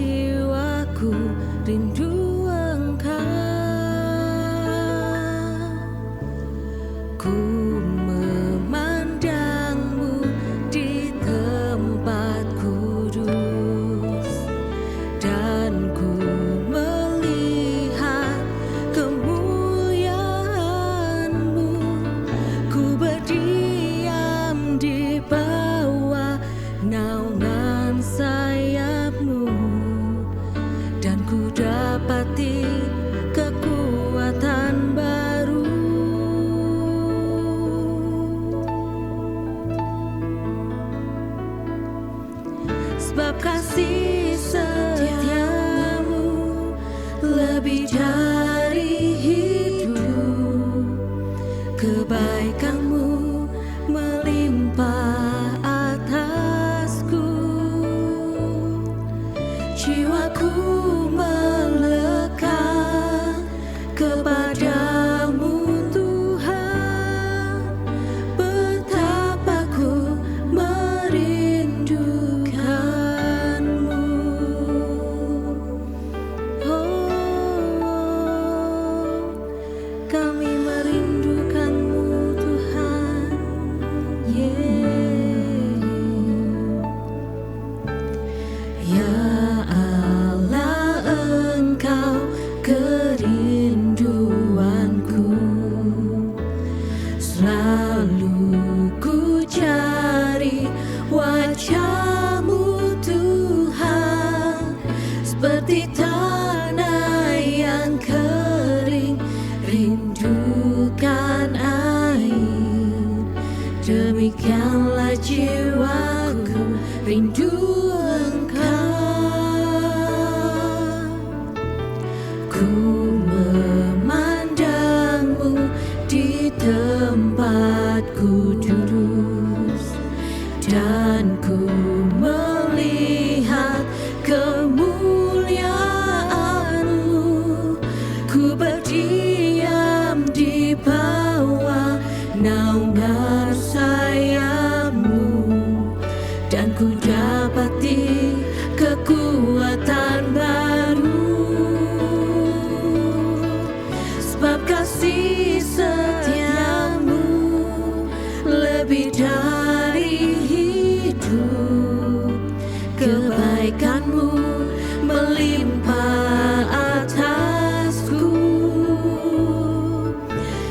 jiwaku rindu Engkau. Ku memandangmu di tempat kudus, dan ku melihat kemuliaan-Mu. Ku berdiam di bawah naungan sayap-Mu, dan ku dapati kekuatan baru. Sebab kasih setiamu lebih dari hidup, kebaikanmu melimpah atasku. Jiwaku melekat kepadamu Tuhan, betapa ku merindukanmu. Oh, kami merindukanmu Tuhan. Ya Allah, Engkau kerinduanku. Selalu ku cari wajah-Mu Tuhan, seperti tanah yang kering rindukan air. Demikianlah jiwaku rindu Engkau. Ku memandangmu di tempat kudus, dan ku melihat kemuliaan-Mu. Ku berdiam di bawah naungan sayap-Mu, dan ku dapati kekuatan baru. Sebab kasih setiamu lebih dari hidup, kebaikanmu melimpah atasku.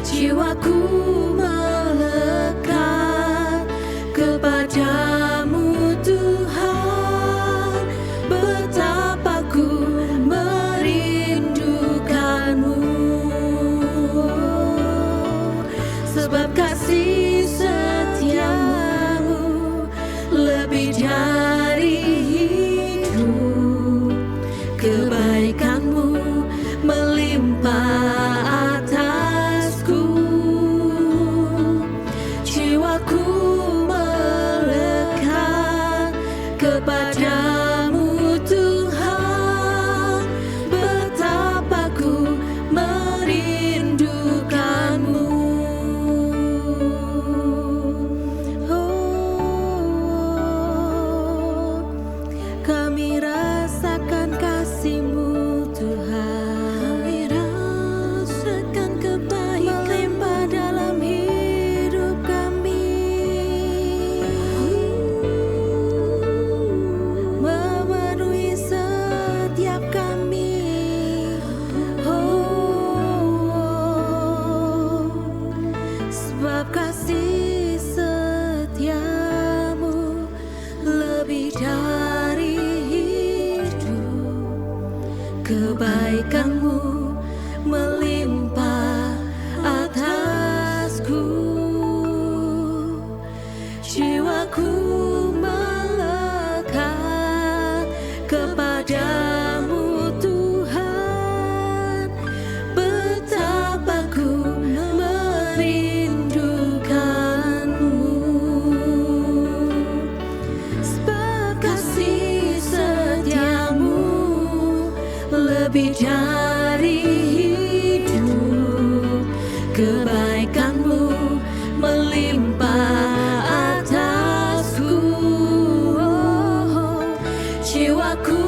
Jiwaku melekat kepadamu Tuhan, betapa ku merindukanmu. Sebab kasih setiamu lebih dari hidup, kebaikanmu melimpah atasku. Jiwaku melekat kepadamu Tuhan, betapa ku merindukanmu. Oh, kami rasakan kasih-Mu Tuhan, kami rasakan kebaikan melimpah dalam hidup kami, memenuhi setiap kami. Oh, sebab kasih setiamu lebih dari hidup, kebaikanmu melimpah atasku. Jiwaku melekat kepadamu Tuhan, betapa ku merindukanmu. Sebab kasih setiamu lebih dari hidup, kebaikanmu melimpah atasku. Oh, jiwaku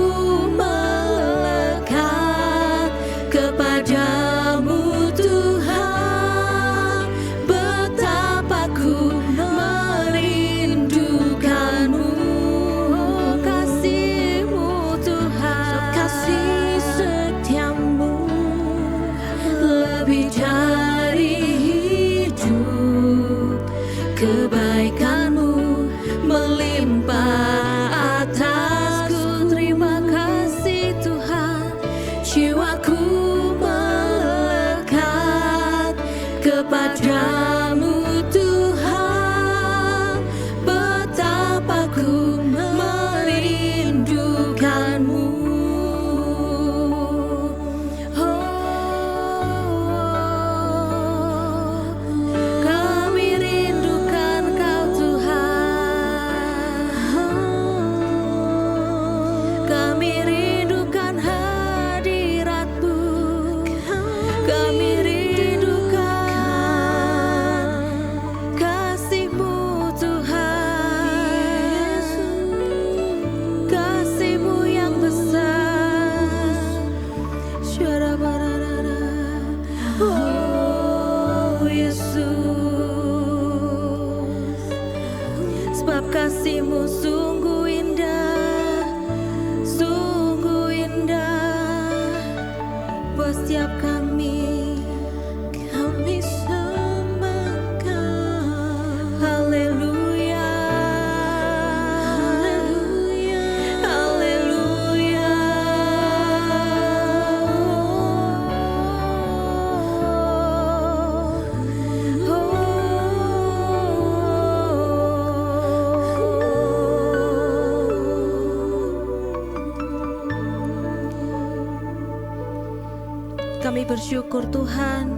Kami bersyukur Tuhan,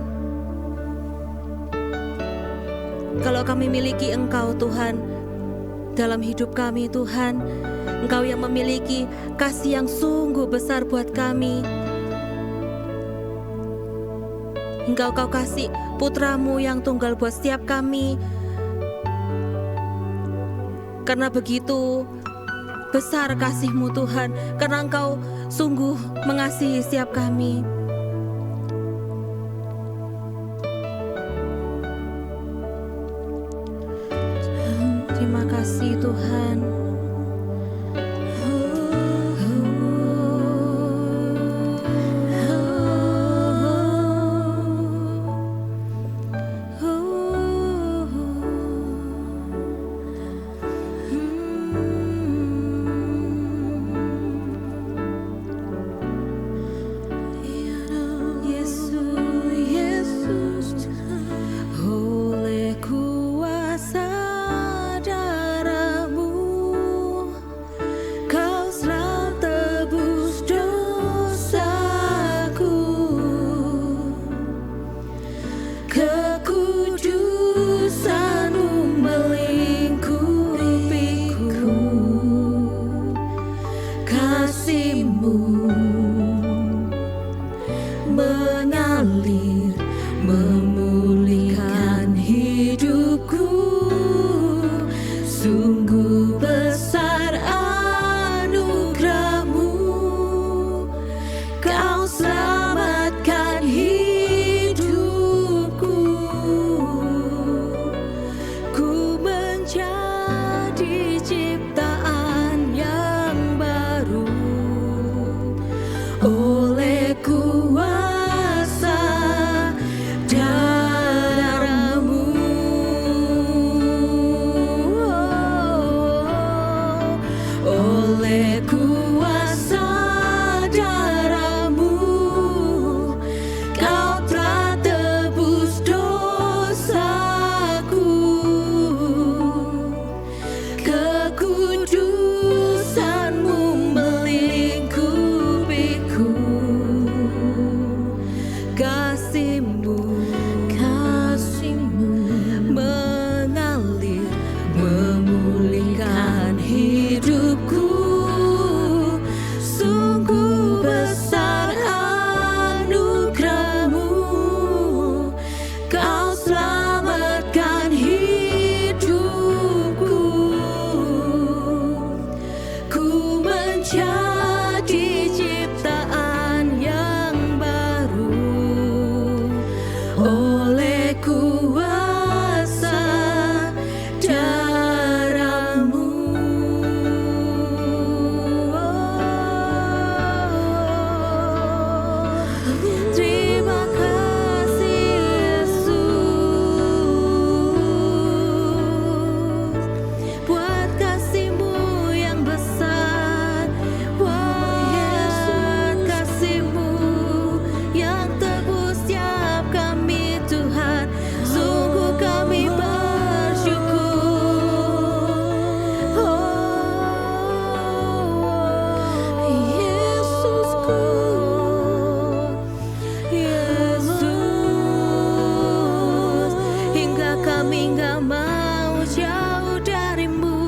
kalau kami miliki Engkau Tuhan dalam hidup kami Tuhan. Engkau yang memiliki kasih yang sungguh besar buat kami. Engkau kasih putramu yang tunggal buat setiap kami. Karena begitu besar kasih-Mu Tuhan, karena Engkau sungguh mengasihi setiap kami. Terima kasih Tuhan. Mengalir, memulihkan hidupku. Sungguh besar anugerah-Mu, Kau selamatkan hidupku. Ku menjadi ciptaan yang baru oleh kuasa darah-Mu. Oleh kuasa darah-Mu, Kau telah tebus dosaku. Kekudusan-Mu melingkupiku. Kasih-Mu mengalir, memulihkan hidupku. Sungguh besar anugerah-Mu, Kau selamatkan hidupku. Ku menjadi ciptaan yang baru oleh kuasa darah-Mu. Terima kasih Yesus, buat kasih-Mu yang besar, buat kasih-Mu yang tebus setiap kami Tuhan. Sungguh kami bersyukur. Yesusku, Yesus, hingga kami gak mau jauh dari-Mu.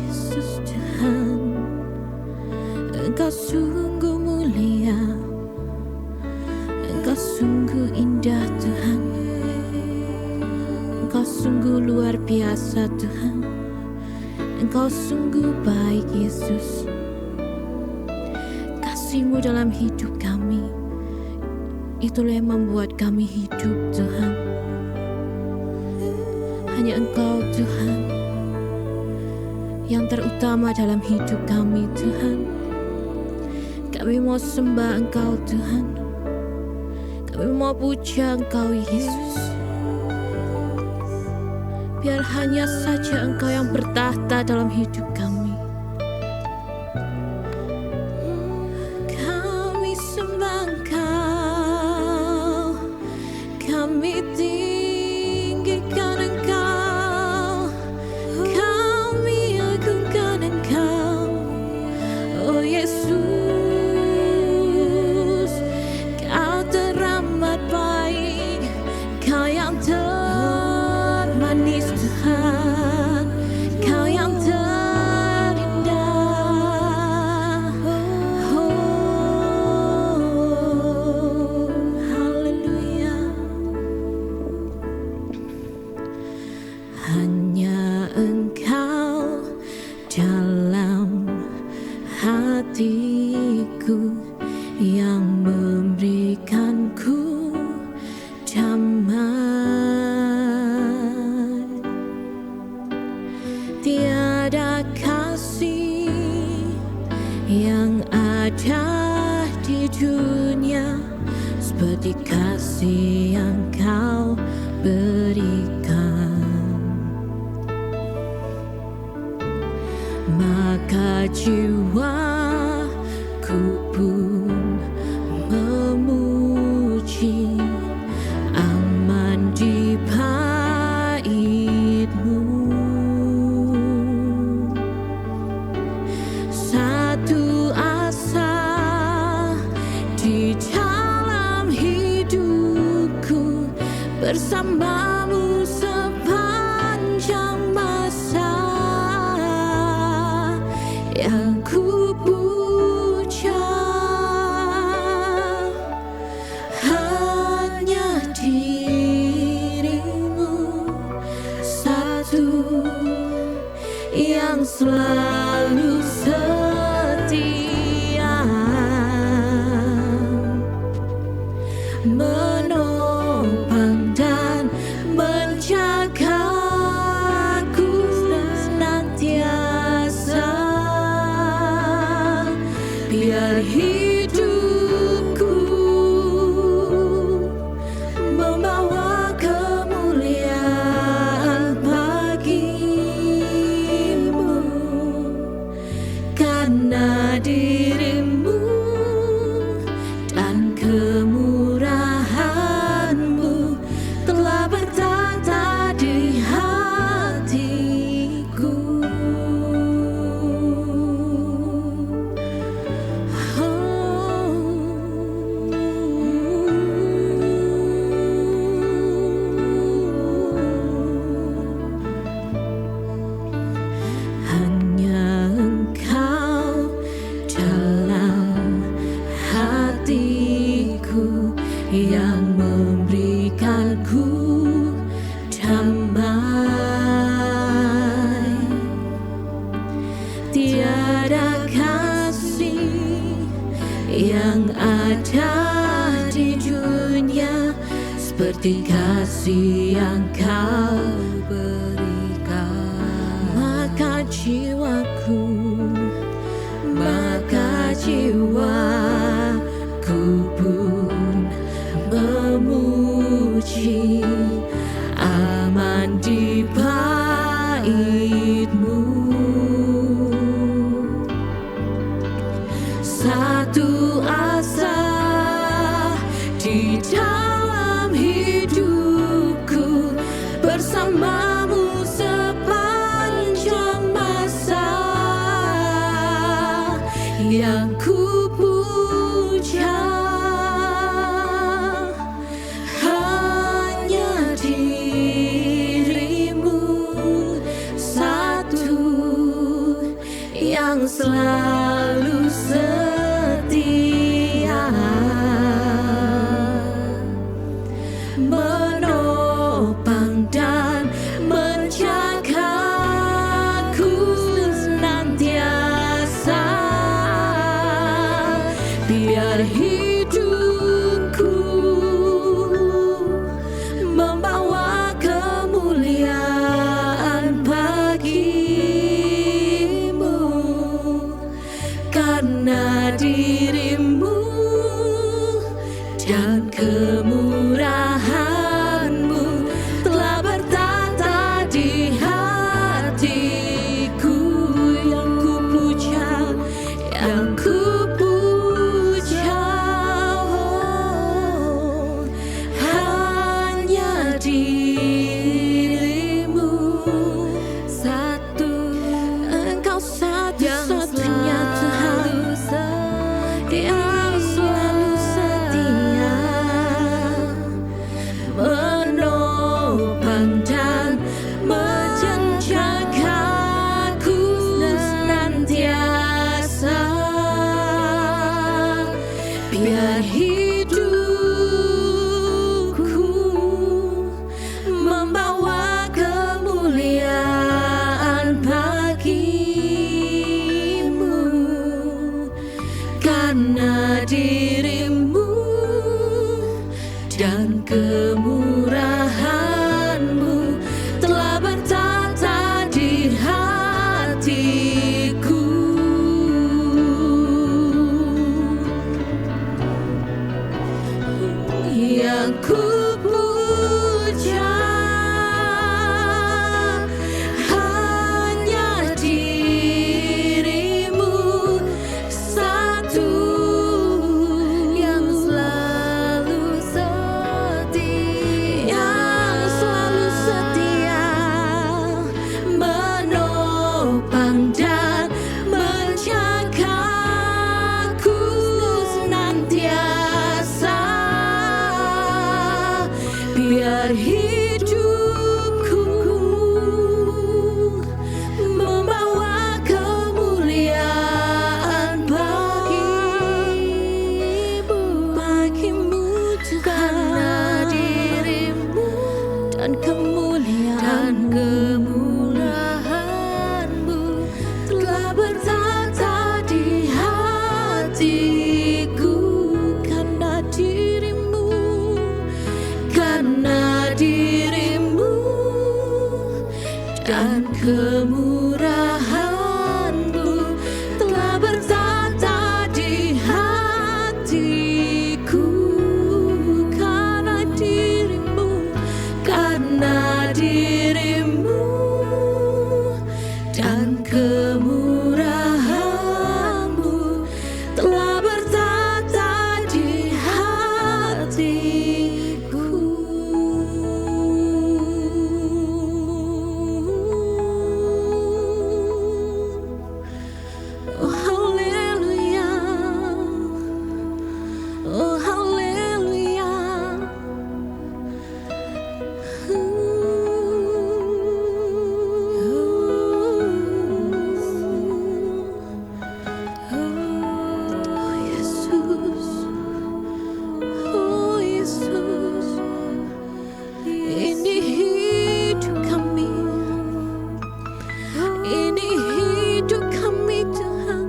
Yesus Tuhan, Engkau sungguh mulia, Engkau sungguh indah Tuhan. Engkau sungguh luar biasa Tuhan. Engkau sungguh baik Yesus. Kasih-Mu dalam hidup kami, itulah yang membuat kami hidup Tuhan. Hanya Engkau Tuhan yang terutama dalam hidup kami Tuhan. Kami mau sembah Engkau Tuhan. Kami mau puja Engkau Yesus. Biar hanya saja Engkau yang bertahta dalam hidup kami. Kami sembah Engkau. Kami tinggikan Engkau. Kami agungkan Engkau. Oh Yesus, Kau teramat baik. Kau yang termanis Tuhan. Kau yang terindah. Oh, haleluya. Hanya Engkau dalam hatiku yang memberikanku damai. Tiada kasih yang ada di dunia seperti kasih yang Kau berikan. Maka jiwaku pun memuji, aman di bait-Mu. Satu asa di dalam hidupku, bersama-Mu sepanjang masa. Yang ku puja hanya diri-Mu satu yang selalu setia, menopang dan menjagaku senantiasa. Biar hidupku membawa kemuliaan bagi-Mu, karena diri-Mu dan kemurahan-Mu telah bertahta di hatiku. Hanya Engkau dalam hatiku yang memberikanku damai. Tiada kasih yang ada di dunia seperti kasih yang Kau berikan. Maka jiwaku pun memuji, aman di bait-Mu. Satu asa di dalam hidupku, bersama-Mu sepanjang masa. Yang ku puja hanya diri dan kemurahan-Mu telah bertata di hatiku. Yang ku puja, yang ku puja, oh, hanya diri-Mu. Satu, Engkau satu-satunya Tuhan yang selalu setia, menopang dan menjagaku senantiasa. Biar hidupku membawa kemuliaan bagi-Mu, karena diri-Mu dan kemurahan-Mu telah bertata di hatiku. Yang ku puja hanya diri-Mu, satu yang selalu setia, menopang dan menjagaku senantiasa. Biar hidupku membawa kemuliaan bagi-Mu, karena diri-Mu dan kemurahan-Mu telah bertata di hatiku. Karena diri-Mu, karena diri-Mu dan kemurahan-Mu telah bertata di hatiku. Karena diri-Mu, karena diri-Mu dan kemurahan-Mu telah bertata di hatiku. Oh haleluya, oh haleluya. Oh Yesus, oh Yesus, ini hidup kami, ini hidup kami Tuhan,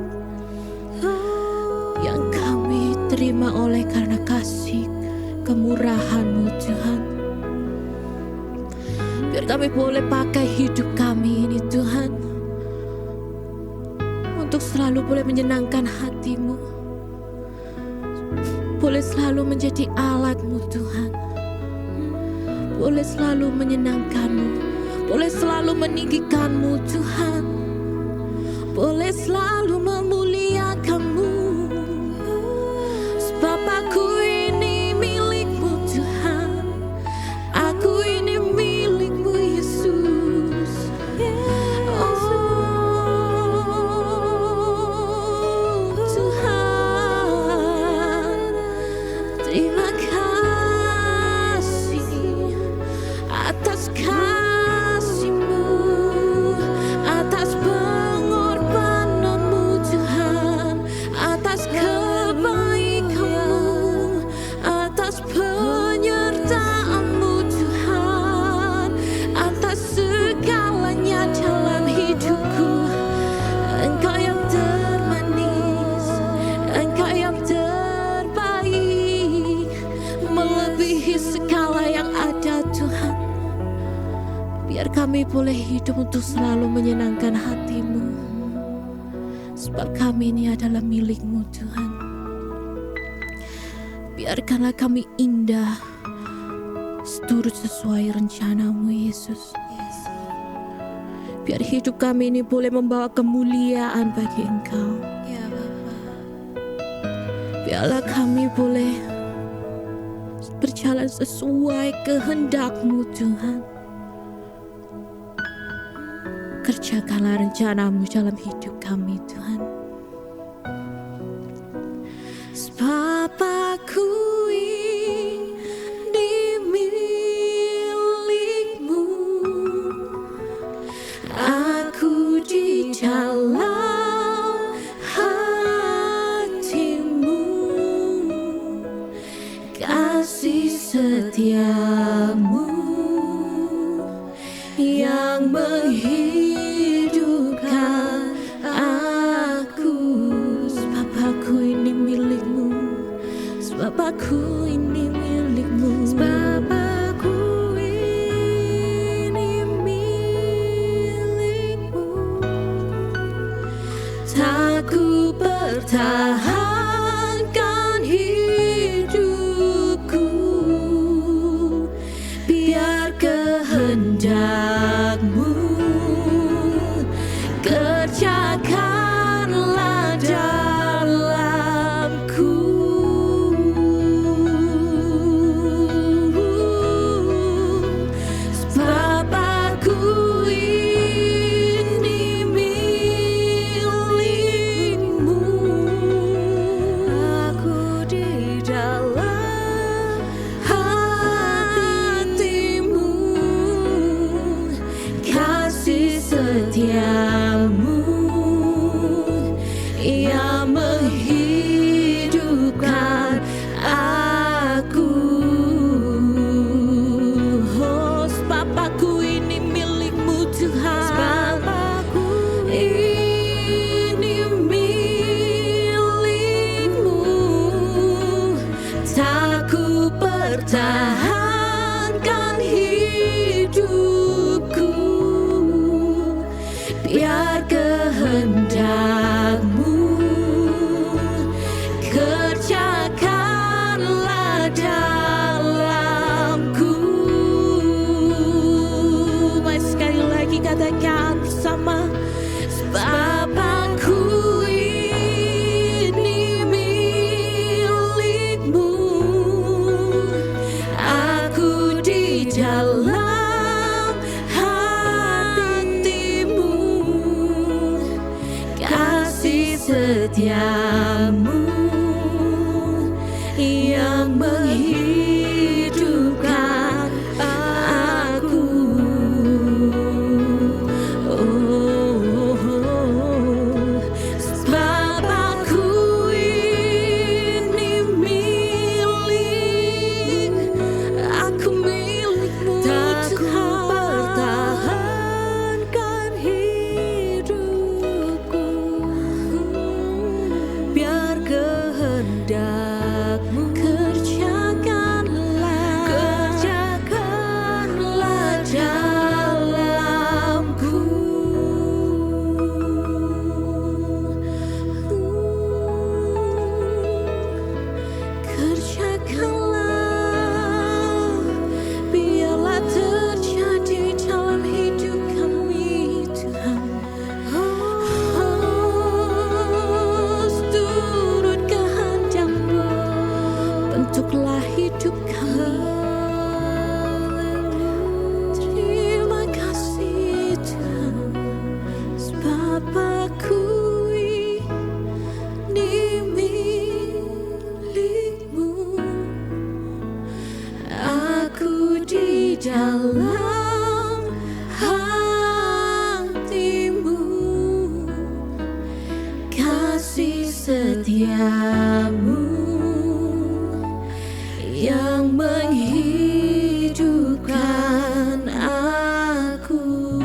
yang kami terima oleh karena kasih kemurahan-Mu Tuhan. Biar kami boleh pakai hidup kami ini Tuhan, untuk selalu boleh menyenangkan hati-Mu, boleh selalu menjadi alat-Mu Tuhan, boleh selalu menyenangkan-Mu, boleh selalu meninggikan-Mu Tuhan, boleh selalu memuliakan-Mu. Sebab aku ini milik-Mu Tuhan, aku ini milik-Mu Yesus. Oh Tuhan, terima kasih atas kasih-Mu, atas pengorbanan-Mu Tuhan, atas kebaikan-Mu, atas penyertaan-Mu Tuhan, atas segalanya dalam hidupku. Engkau yang termanis, Engkau yang terbaik, melebihi segala yang ada Tuhan. Biar kami boleh hidup untuk selalu menyenangkan hati-Mu, sebab kami ini adalah milik-Mu Tuhan. Biarkanlah kami indah seturut sesuai rencana-Mu, Yesus. Biar hidup kami ini boleh membawa kemuliaan bagi Engkau. Ya Bapa. Biarlah kami boleh berjalan sesuai kehendak-Mu, Tuhan. Kerjakanlah rencana-Mu dalam hidup kami, Tuhan. Sebab aku ini milik-Mu, aku di dalam hati-Mu, kasih setia-Mu yang menghidupkan aku. Sebab aku ini milik-Mu, sebab aku ini milik-Mu, sebab aku ini milik-Mu. Tak ku pertahankan hidupku, biar kehendak-Mu kerjakanlah dalamku. Sebab aku ini milik-Mu, aku di dalam hati-Mu, kasih setia-Mu yang menghidupkan aku. Oh, sebab aku ini milik-Mu, Tuhan. Sebab aku ini milik-Mu, tak ku pertahankan hidupku, biar kehendak-Mu kerjakanlah dalamku. Mari sekali lagi katakan bersama. Sebab aku ini milik-Mu, aku di dalam hati-Mu, kasih setia-Mu yang menghidupkan aku. Sebab aku ini milik, aku milik-Mu, tak ku pertahankan hidupku, biar kehendak-Mu kerjakanlah dalamku. Kerjakanlah, biarlah terjadi dalam hidup kami, Tuhan. Seturut kehendak-Mu, bentuklah hidup kami. Terima kasih, Tuhan. Sebab aku ini milik-Mu, aku di dalam hati-Mu, kasih setia-Mu yang menghidupkan aku.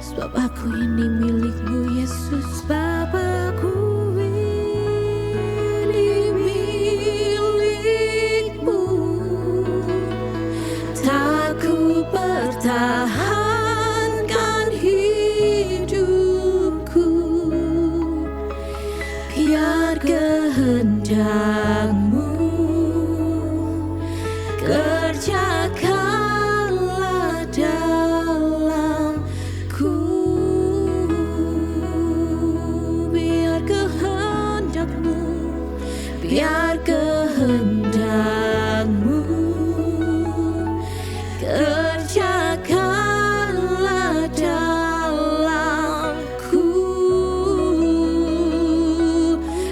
Sebab aku ini milik-Mu, Yesus. Sebab aku ini milik-Mu, tak ku pertahankan hidupku, biar kehendak kehendak-Mu. Kerjakanlah dalamku,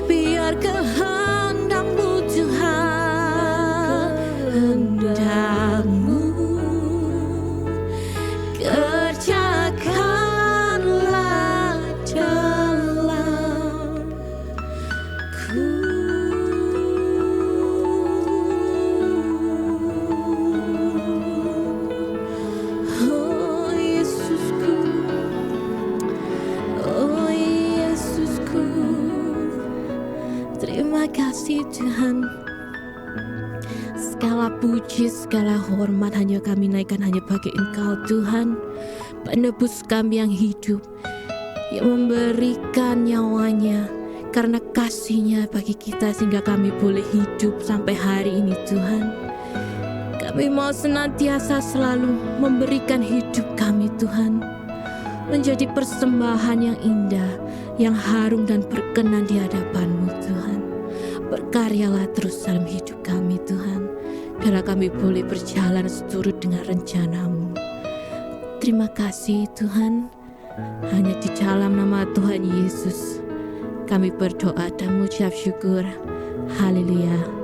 biar kehendak-Mu Tuhan, kehendak-Mu. Kerjakanlah dalamku. Oh Yesusku, oh Yesusku, terima kasih Tuhan. Segala puji, segala hormat hanya kami naikkan hanya bagi Engkau Tuhan, penebus kami yang hidup, yang memberikan nyawanya karena kasih-Nya bagi kita sehingga kami boleh hidup sampai hari ini Tuhan. Kami mau senantiasa selalu memberikan hidup kami Tuhan menjadi persembahan yang indah, yang harum dan berkenan di hadapan-Mu Tuhan. Berkaryalah terus dalam hidup kami Tuhan, biarlah kami boleh berjalan seturut dengan rencana-Mu. Terima kasih Tuhan, hanya di dalam nama Tuhan Yesus kami berdoa dan mengucap syukur. Haleluya.